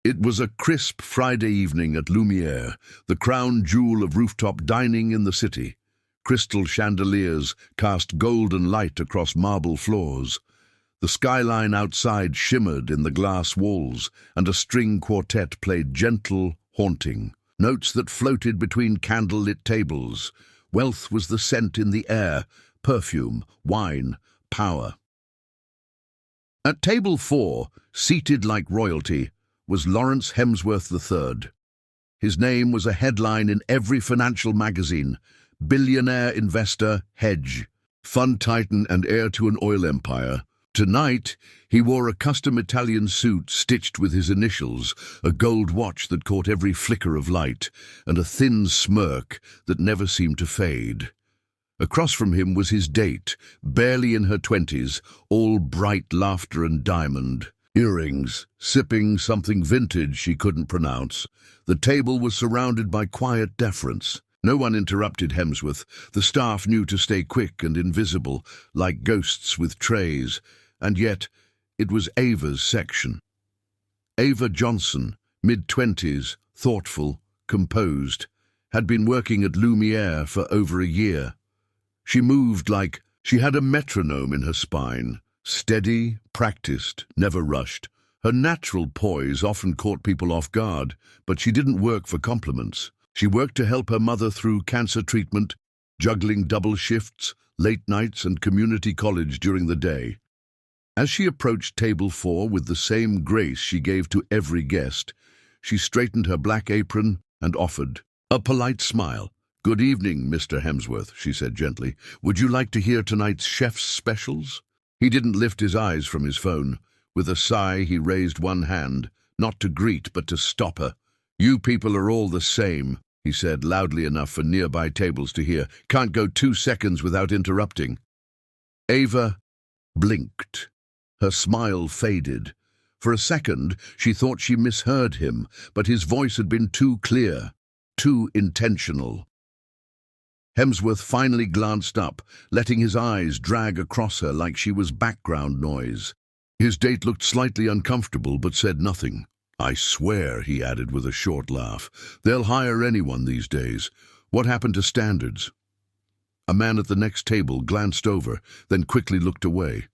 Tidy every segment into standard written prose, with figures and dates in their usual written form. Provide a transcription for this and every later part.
It was a crisp Friday evening at Lumiere, the crown jewel of rooftop dining in the city. Crystal chandeliers cast golden light across marble floors. The skyline outside shimmered in the glass walls, and a string quartet played gentle, haunting notes that floated between candle-lit tables. Wealth was the scent in the air, perfume, wine, power. At table 4, seated like royalty, was Lawrence Hemsworth III. His name was a headline in every financial magazine: billionaire investor, hedge, fund titan and heir to an oil empire. Tonight, he wore a custom Italian suit stitched with his initials, a gold watch that caught every flicker of light, and a thin smirk that never seemed to fade. Across from him was his date, barely in her 20s, all bright laughter and diamond earrings, sipping something vintage she couldn't pronounce. The table was surrounded by quiet deference. No one interrupted Hemsworth. The staff knew to stay quick and invisible, like ghosts with trays. And yet, it was Ava's section. Ava Johnson, mid-20s, thoughtful, composed, had been working at Lumiere for over a year. She moved like she had a metronome in her spine, steady, practiced, never rushed. Her natural poise often caught people off guard, but she didn't work for compliments. She worked to help her mother through cancer treatment, juggling double shifts, late nights and community college during the day. As she approached table 4 with the same grace she gave to every guest, she straightened her black apron and offered a polite smile. "Good evening, Mr. Hemsworth," she said gently. "Would you like to hear tonight's chef's specials?" He didn't lift his eyes from his phone. With a sigh, he raised one hand, not to greet but to stop her. "You people are all the same," he said loudly enough for nearby tables to hear. "Can't go 2 seconds without interrupting." Ava blinked. Her smile faded. For a second, she thought she misheard him, but his voice had been too clear, too intentional. Hemsworth finally glanced up, letting his eyes drag across her like she was background noise. His date looked slightly uncomfortable but said nothing. "I swear," he added with a short laugh, "they'll hire anyone these days. What happened to standards?" A man at the next table glanced over, then quickly looked away.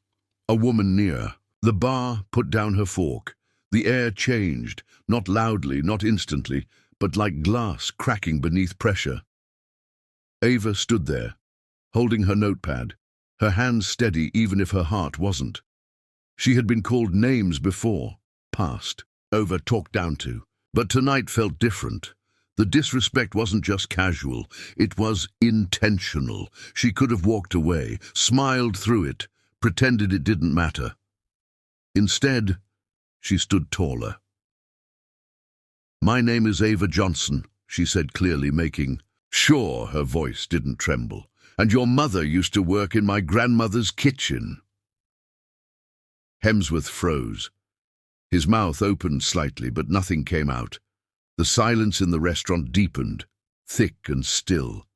A woman near. The bar put down her fork. The air changed, not loudly, not instantly, but like glass cracking beneath pressure. Ava stood there, holding her notepad, her hands steady even if her heart wasn't. She had been called names before, passed, over, talked down to, but tonight felt different. The disrespect wasn't just casual, it was intentional. She could have walked away, smiled through it, pretended it didn't matter. Instead, she stood taller. "My name is Ava Johnson," she said clearly, making sure her voice didn't tremble. "And your mother used to work in my grandmother's kitchen." Hemsworth froze. His mouth opened slightly, but nothing came out. The silence in the restaurant deepened, thick and still.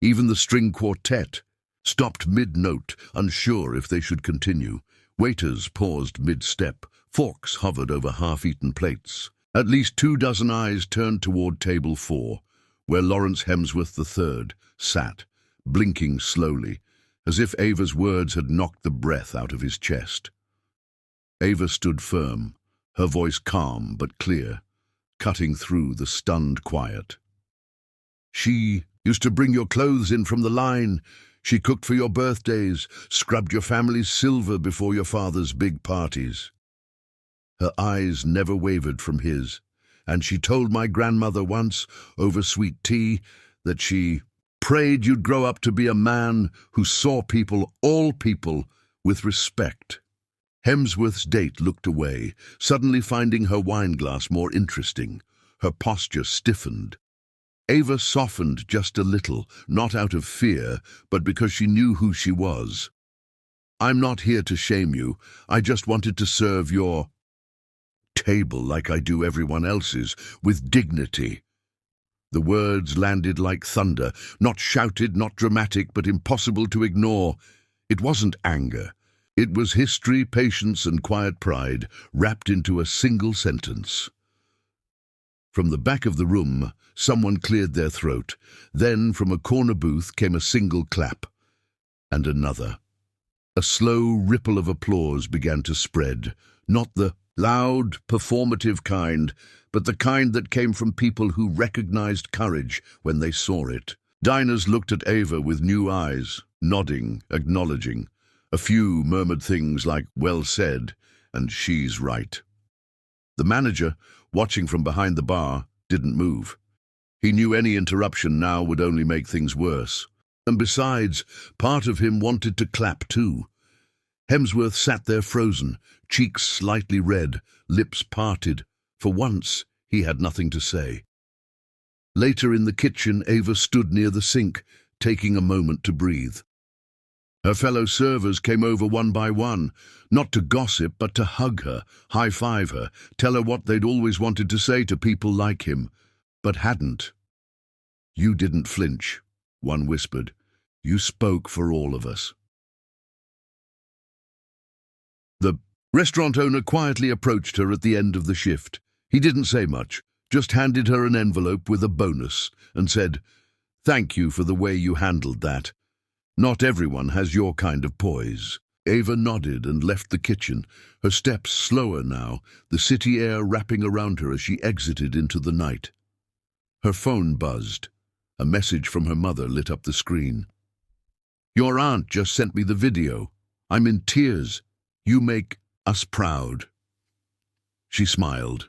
Even the string quartet stopped mid-note, unsure if they should continue. Waiters paused mid-step. Forks hovered over half-eaten plates. At least 24 eyes turned toward table 4, where Lawrence Hemsworth III sat, blinking slowly, as if Ava's words had knocked the breath out of his chest. Ava stood firm, her voice calm but clear, cutting through the stunned quiet. "She used to bring your clothes in from the line. She cooked for your birthdays, scrubbed your family's silver before your father's big parties." Her eyes never wavered from his, and she told my grandmother once, over sweet tea, that she prayed you'd grow up to be a man who saw people, all people, with respect. Hemsworth's date looked away, suddenly finding her wineglass more interesting. Her posture stiffened. Ava softened just a little, not out of fear, but because she knew who she was. "I'm not here to shame you. I just wanted to serve your table like I do everyone else's, with dignity." The words landed like thunder, not shouted, not dramatic, but impossible to ignore. It wasn't anger. It was history, patience, and quiet pride, wrapped into a single sentence. From the back of the room, someone cleared their throat. Then, from a corner booth, came a single clap. And another. A slow ripple of applause began to spread. Not the loud, performative kind, but the kind that came from people who recognized courage when they saw it. Diners looked at Ava with new eyes, nodding, acknowledging. A few murmured things like, "Well said," and "She's right." The manager, watching from behind the bar, didn't move. He knew any interruption now would only make things worse. And besides, part of him wanted to clap too. Hemsworth sat there frozen, cheeks slightly red, lips parted. For once, he had nothing to say. Later in the kitchen, Ava stood near the sink, taking a moment to breathe. Her fellow servers came over one by one, not to gossip, but to hug her, high-five her, tell her what they'd always wanted to say to people like him, but hadn't. "You didn't flinch," one whispered. "You spoke for all of us." The restaurant owner quietly approached her at the end of the shift. He didn't say much, just handed her an envelope with a bonus and said, "Thank you for the way you handled that. Not everyone has your kind of poise." Ava nodded and left the kitchen, her steps slower now, the city air wrapping around her as she exited into the night. Her phone buzzed. A message from her mother lit up the screen. "Your aunt just sent me the video. I'm in tears. You make us proud." She smiled.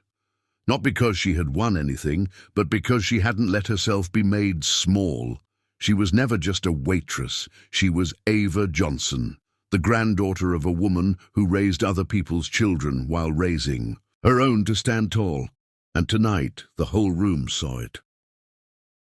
Not because she had won anything, but because she hadn't let herself be made small. She was never just a waitress. She was Ava Johnson, the granddaughter of a woman who raised other people's children while raising her own to stand tall. And tonight, the whole room saw it.